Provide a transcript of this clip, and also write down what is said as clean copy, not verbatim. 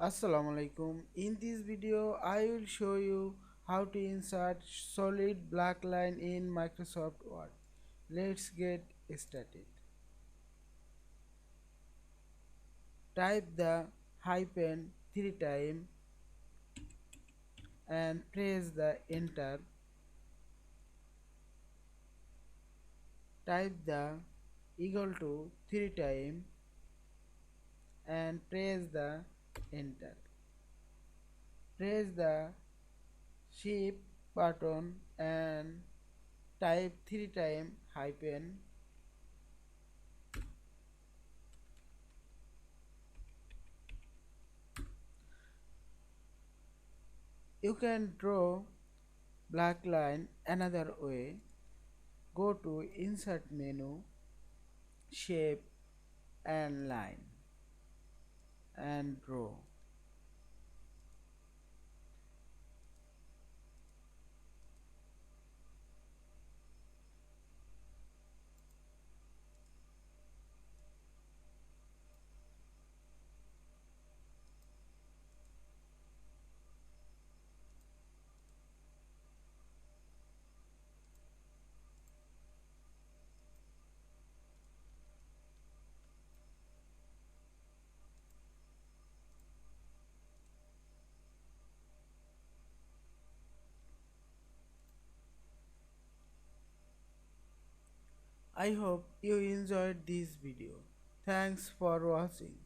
Assalamu Alaikum. In this video, I will show you how to insert solid black line in Microsoft Word. Let's get started. Type the hyphen 3 times and press the enter. Type the equal to 3 times and press the enter. Press the shift button and type 3 times hyphen. You can draw black line another way. Go to insert menu, shape and line and draw. I hope you enjoyed this video. Thanks for watching.